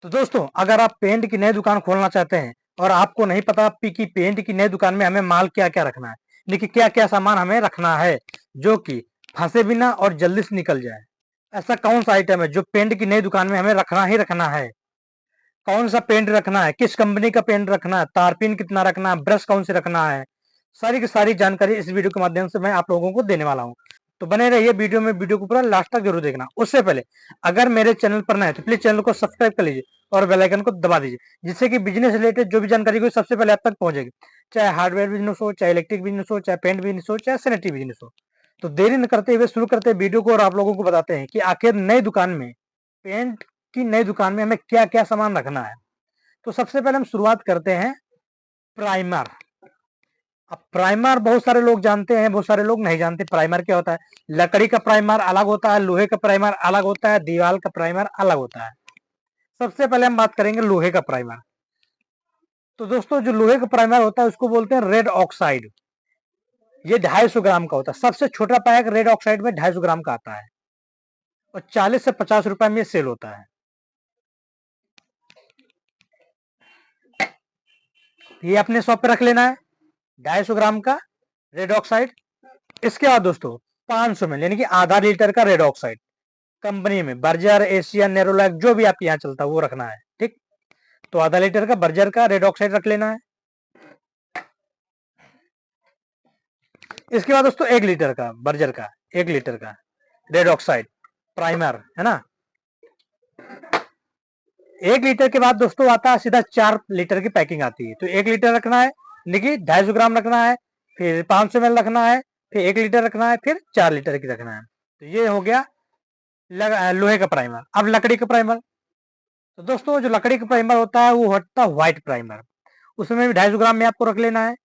तो दोस्तों, अगर आप पेंट की नई दुकान खोलना चाहते हैं और आपको नहीं पता कि पेंट की नई दुकान में हमें माल क्या-क्या रखना है, देखिए क्या-क्या सामान हमें रखना है जो कि फंसे बिना और जल्दी से निकल जाए। ऐसा कौन-सा आइटम है जो पेंट की नई दुकान में हमें रखना ही रखना है? कौन-सा पेंट रखना है, किस कंपनी का पेंट रखना है, तारपीन कितना रखना है, ब्रश कौन से रखना है, सारी की सारी जानकारी इस वीडियो के माध्यम से मैं आप लोगों को देने वाला हूँ। तो बने रहिए वीडियो में, वीडियो को पूरा लास्ट तक जरूर देखना। उससे पहले अगर मेरे चैनल पर नए हैं तो प्लीज चैनल को सब्सक्राइब कर लीजिए और बेल आइकन को दबा दीजिए, जिससे कि बिजनेस रिलेटेड जो भी जानकारी को सबसे पहले आप तक पहुंचेगी। चाहे हार्डवेयर बिजनेस हो, चाहे इलेक्ट्रिक बिजनेस हो, चाहे पेंट बिजनेस हो, चाहे सैनिटरी बिजनेस हो। तो देरी न करते हुए शुरू करते हैं वीडियो को और आप लोगों को बताते हैं कि आखिर नई दुकान में, पेंट की नई दुकान में हमें क्या क्या सामान रखना है। तो सबसे पहले हम शुरुआत करते हैं प्राइमर। अब प्राइमर बहुत सारे लोग जानते हैं, बहुत सारे लोग नहीं जानते प्राइमर क्या होता है। लकड़ी का प्राइमर अलग होता है, लोहे का प्राइमर अलग होता है, दीवार का प्राइमर अलग होता है। सबसे पहले हम बात करेंगे लोहे का प्राइमर। तो दोस्तों, जो लोहे का प्राइमर होता है उसको बोलते हैं रेड ऑक्साइड। ये 250 ग्राम का होता है। सबसे छोटा पैक रेड ऑक्साइड में 250 ग्राम का आता है और 40 से 50 रुपए में सेल होता है। ये अपने शॉप पे रख लेना है, 250 ग्राम का रेड ऑक्साइड। इसके बाद दोस्तों 500 ml यानी कि आधा लीटर का रेड ऑक्साइड, कंपनी में बर्जर, एशियन, नेरोलैक जो भी आपके यहाँ चलता है वो रखना है। ठीक, तो आधा लीटर का बर्जर का रेड ऑक्साइड रख लेना है। इसके बाद दोस्तों 1 लीटर का बर्जर का, 1 लीटर का रेड ऑक्साइड प्राइमर है ना। 1 लीटर के बाद दोस्तों आता है सीधा 4 लीटर की पैकिंग आती है। तो 1 लीटर रखना है, देखिए 250 ग्राम रखना है, फिर 500 ml रखना है, फिर 1 लीटर रखना है, फिर 4 लीटर की रखना है। तो ये हो गया लोहे का प्राइमर। अब लकड़ी का प्राइमर। तो दोस्तों, जो लकड़ी का प्राइमर होता है वो होता है व्हाइट प्राइमर। उसमें भी 250 ग्राम में आपको रख लेना है,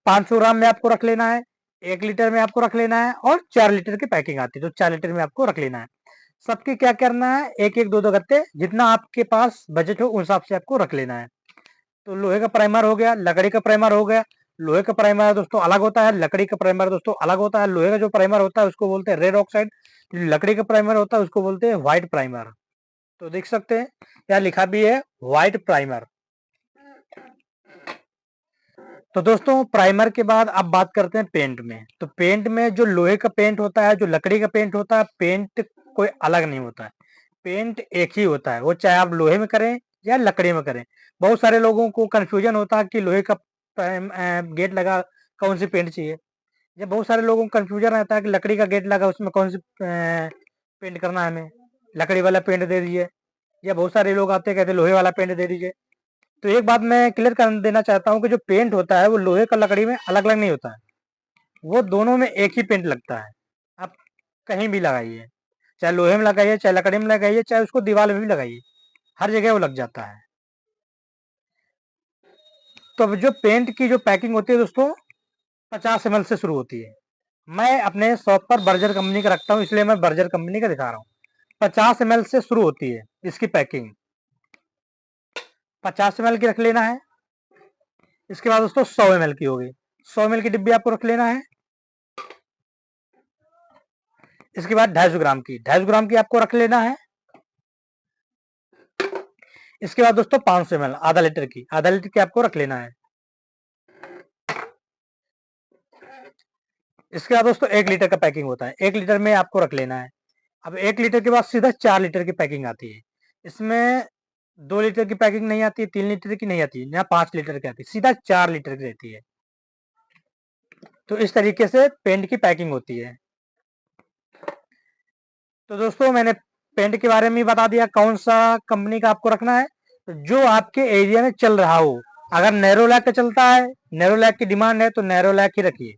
500 ग्राम में आपको रख लेना है, 1 लीटर में आपको रख लेना है और 4 लीटर की पैकिंग आती है तो 4 लीटर में आपको रख लेना है। सबके क्या करना है, एक एक दो दो गत्ते, जितना आपके पास बजट हो उस हिसाब से आपको रख लेना है। तो लोहे का प्राइमर हो गया, लकड़ी का प्राइमर हो गया। लोहे का प्राइमर दोस्तों अलग होता है, लकड़ी का प्राइमर दोस्तों अलग होता है। लोहे का जो प्राइमर होता है उसको बोलते हैं रेड ऑक्साइड, लकड़ी का प्राइमर होता है उसको बोलते हैं व्हाइट प्राइमर। तो देख सकते हैं यहाँ लिखा भी है व्हाइट प्राइमर। तो दोस्तों, प्राइमर के बाद अब बात करते हैं पेंट में। तो पेंट में जो लोहे का पेंट होता है, जो लकड़ी का पेंट होता है, पेंट कोई अलग नहीं होता है। पेंट एक ही होता है, वो चाहे आप लोहे में करें या लकड़ी में करें। बहुत सारे लोगों को कंफ्यूजन होता है कि लोहे का गेट लगा कौन सी पेंट चाहिए, या बहुत सारे लोगों को कंफ्यूजन रहता है कि लकड़ी का गेट लगा उसमें कौन सी पेंट करना है हमें, लकड़ी वाला पेंट दे दीजिए। या बहुत सारे लोग आते हैं कहते हैं लोहे वाला पेंट दे दीजिए। तो एक बात मैं क्लियर कर देना चाहता हूँ कि जो पेंट होता है वो लोहे का लकड़ी में अलग अलग नहीं होता है, वो दोनों में एक ही पेंट लगता है। आप कहीं भी लगाइए, चाहे लोहे में लगाइए, चाहे लकड़ी में लगाइए, चाहे उसको दीवार में भी लगाइए, हर जगह वो लग जाता है। तो अब जो पेंट की जो पैकिंग होती है दोस्तों 50 ml से शुरू होती है। मैं अपने शॉप पर बर्जर कंपनी का रखता हूँ इसलिए मैं बर्जर कंपनी का दिखा रहा हूँ। 50 ml से शुरू होती है इसकी पैकिंग, 50 ml की रख लेना है। इसके बाद दोस्तों 100 ml की होगी, 100 ml की डिब्बी आपको रख लेना है। इसके बाद 250 ग्राम की, 250 ग्राम की आपको रख लेना है। इसके बाद दोस्तों 500 ml आधा लीटर की, आधा लीटर की आपको रख लेना है। इसके बाद दोस्तों 1 लीटर का पैकिंग होता है, 1 लीटर में आपको रख लेना है। अब 1 लीटर के बाद सीधा 4 लीटर की पैकिंग आती है। इसमें 2 लीटर की पैकिंग नहीं आती है, 3 लीटर की नहीं आती है, यहाँ 5 लीटर की आती है, सीधा 4 लीटर की रहती है। तो इस तरीके से पेंट की पैकिंग होती है। तो दोस्तों, मैंने पेंट के बारे में बता दिया कौन सा कंपनी का आपको रखना है, तो जो आपके एरिया में चल रहा हो। अगर नैरोलैक का चलता है, नैरोलैक की डिमांड है तो नैरोलैक ही रखिए।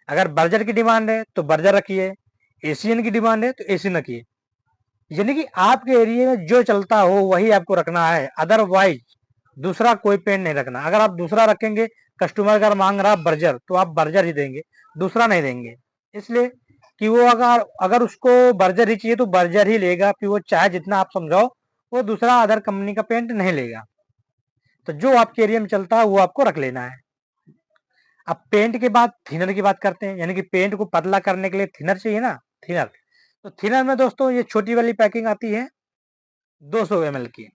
अगर बर्जर की डिमांड है तो बर्जर रखिए, एशियन की डिमांड है तो एशियन रखिए। यानी कि आपके एरिया में जो चलता हो वही आपको रखना है, अदरवाइज दूसरा कोई पेंट नहीं रखना। अगर आप दूसरा रखेंगे, कस्टमर अगर मांग रहा बर्जर तो आप बर्जर ही देंगे, दूसरा नहीं देंगे। इसलिए कि वो अगर अगर उसको बर्जर ही चाहिए तो बर्जर ही लेगा, फिर वो चाहे जितना आप समझाओ, वो दूसरा अदर कंपनी का पेंट नहीं लेगा। तो जो आपके एरिया में चलता है वो आपको रख लेना है। अब पेंट के बाद थिनर की बात करते हैं, यानी कि पेंट को पतला करने के लिए थिनर चाहिए ना, थिनर। तो थिनर में दोस्तों ये छोटी वाली पैकिंग आती है 200 ml की,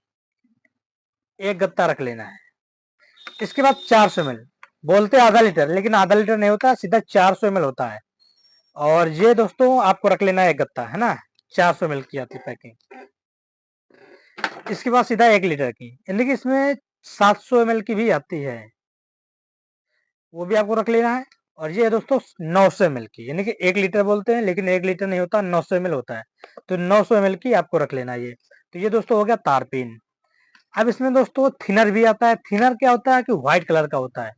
एक गत्ता रख लेना है। इसके बाद 400 ml, बोलते हैं आधा लीटर, लेकिन आधा लीटर नहीं होता, सीधा 400 ml होता है। और ये दोस्तों आपको रख लेना है एक गत्ता, है ना, 400 ml की आती है पैकिंग। इसके बाद सीधा 1 लीटर की, यानी कि इसमें 700 ml की भी आती है, वो भी आपको रख लेना है। और ये है दोस्तों 900 ml की, यानी कि 1 लीटर बोलते हैं, लेकिन 1 लीटर नहीं होता, 900 ml होता है। तो 900 ml की आपको रख लेना है ये। तो ये दोस्तों हो गया तारपीन। अब इसमें दोस्तों थिनर भी आता है। थिनर क्या होता है कि व्हाइट कलर का होता है,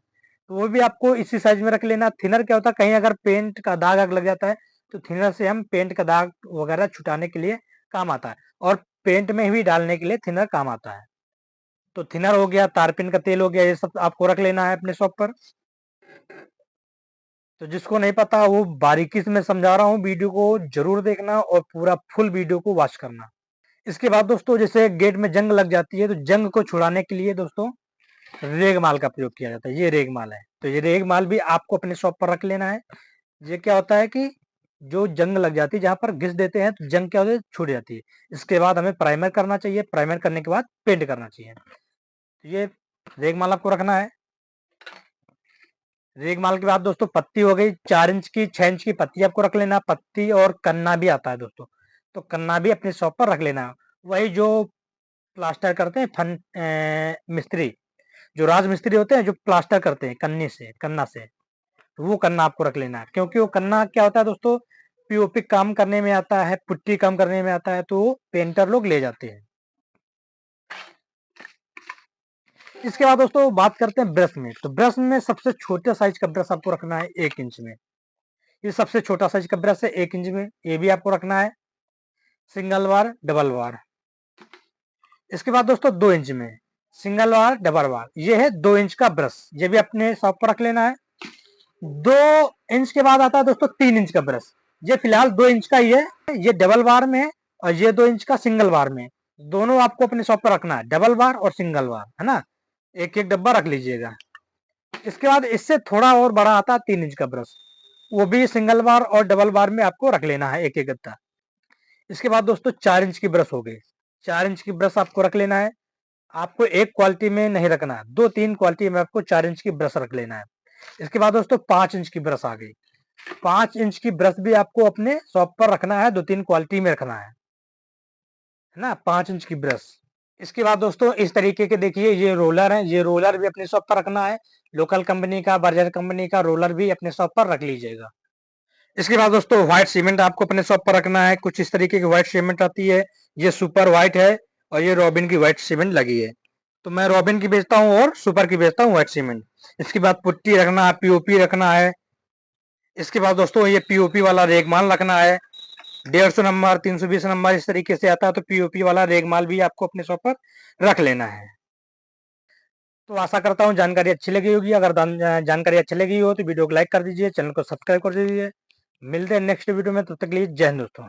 तो वो भी आपको इसी साइज में रख लेना। थिनर क्या होता है, कहीं अगर पेंट का दाग आग लग जाता है तो थिनर से हम पेंट का दाग वगैरह छुटाने के लिए काम आता है, और पेंट में भी डालने के लिए थिनर काम आता है। तो थिनर हो गया, तारपीन का तेल हो गया, ये सब आपको रख लेना है अपने शॉप पर। तो जिसको नहीं पता वो बारीकी से मैं समझा रहा हूँ, वीडियो को जरूर देखना और पूरा फुल वीडियो को वॉच करना। इसके बाद दोस्तों जैसे गेट में जंग लग जाती है, तो जंग को छुड़ाने के लिए दोस्तों रेगमाल का प्रयोग किया जाता है। ये रेगमाल है, तो ये रेगमाल भी आपको अपने शॉप पर रख लेना है। ये क्या होता है कि जो जंग लग जाती है, जहां पर घिस देते हैं तो जंग क्या होती है, छूट जाती है। इसके बाद हमें प्राइमर करना चाहिए, प्राइमर करने के बाद पेंट करना चाहिए। तो ये रेगमाल आपको रखना है। रेगमाल के बाद दोस्तों पत्ती हो गई, 4 इंच की 6 इंच की पत्ती आपको रख लेना। पत्ती और कन्ना भी आता है दोस्तों, तो कन्ना भी अपने शॉप पर रख लेना। वही जो प्लास्टर करते हैं मिस्त्री, जो राज मिस्त्री होते हैं, जो प्लास्टर करते हैं कन्नी से, कन्ना से, तो वो कन्ना आपको रख लेना है। क्योंकि वो कन्ना क्या होता है दोस्तों, पीओपी काम करने में आता है, पुट्टी काम करने में आता है, तो पेंटर लोग ले जाते हैं। इसके बाद दोस्तों बात करते हैं ब्रश में। तो ब्रश में सबसे छोटे साइज का ब्रश आपको रखना है 1 इंच में। ये सबसे छोटा साइज का ब्रश है 1 इंच में, ये भी आपको रखना है, सिंगल बार डबल बार। इसके बाद दोस्तों 2 इंच में, सिंगल बार डबल बार, ये है 2 इंच का ब्रश, ये भी अपने शॉप पर रख लेना है। 2 इंच के बाद आता है दोस्तों 3 इंच का ब्रश, ये फिलहाल 2 इंच का ही है, ये डबल बार में है, और ये 2 इंच का सिंगल बार में। दोनों आपको अपने शॉप पर रखना है, डबल बार और सिंगल बार, है ना, एक एक डब्बा रख लीजिएगा। इसके बाद इससे थोड़ा और बड़ा आता है 3 इंच का ब्रश, वो भी सिंगल बार और डबल बार में आपको रख लेना है, एक एक गत्ता। इसके बाद दोस्तों 4 इंच की ब्रश हो गई, 4 इंच की ब्रश आपको रख लेना है। आपको एक क्वालिटी में नहीं रखना है, 2-3 क्वालिटी में आपको 4 इंच की ब्रश रख लेना है। इसके बाद दोस्तों 5 इंच की ब्रश आ गई, 5 इंच की ब्रश भी आपको अपने शॉप पर रखना है, 2-3 क्वालिटी में रखना है ना, 5 इंच की ब्रश। इसके बाद दोस्तों इस तरीके के देखिए ये रोलर है, ये रोलर भी अपने शॉप पर रखना है। लोकल कंपनी का, बर्जर कंपनी का रोलर भी अपने शॉप पर रख लीजिएगा। इसके बाद दोस्तों व्हाइट सीमेंट आपको अपने शॉप पर रखना है। कुछ इस तरीके की व्हाइट सीमेंट आती है, ये सुपर व्हाइट है, और ये रॉबिन की व्हाइट सीमेंट लगी है। तो मैं रॉबिन की बेचता हूँ और सुपर की बेचता हूँ व्हाइट सीमेंट। इसके बाद पुट्टी रखना है, पीओपी रखना है। इसके बाद दोस्तों ये पीओपी वाला रेगमाल रखना है, 150 नंबर, 320 नंबर, इस तरीके से आता है। तो पीओपी वाला रेगमाल भी आपको अपने शॉप पर रख लेना है। तो आशा करता हूँ जानकारी अच्छी लगी होगी। अगर जानकारी अच्छी लगी हो तो वीडियो को लाइक कर दीजिए, चैनल को सब्सक्राइब कर दीजिए। मिलते हैं नेक्स्ट वीडियो में, तब तक के लिए जय हिंद दोस्तों।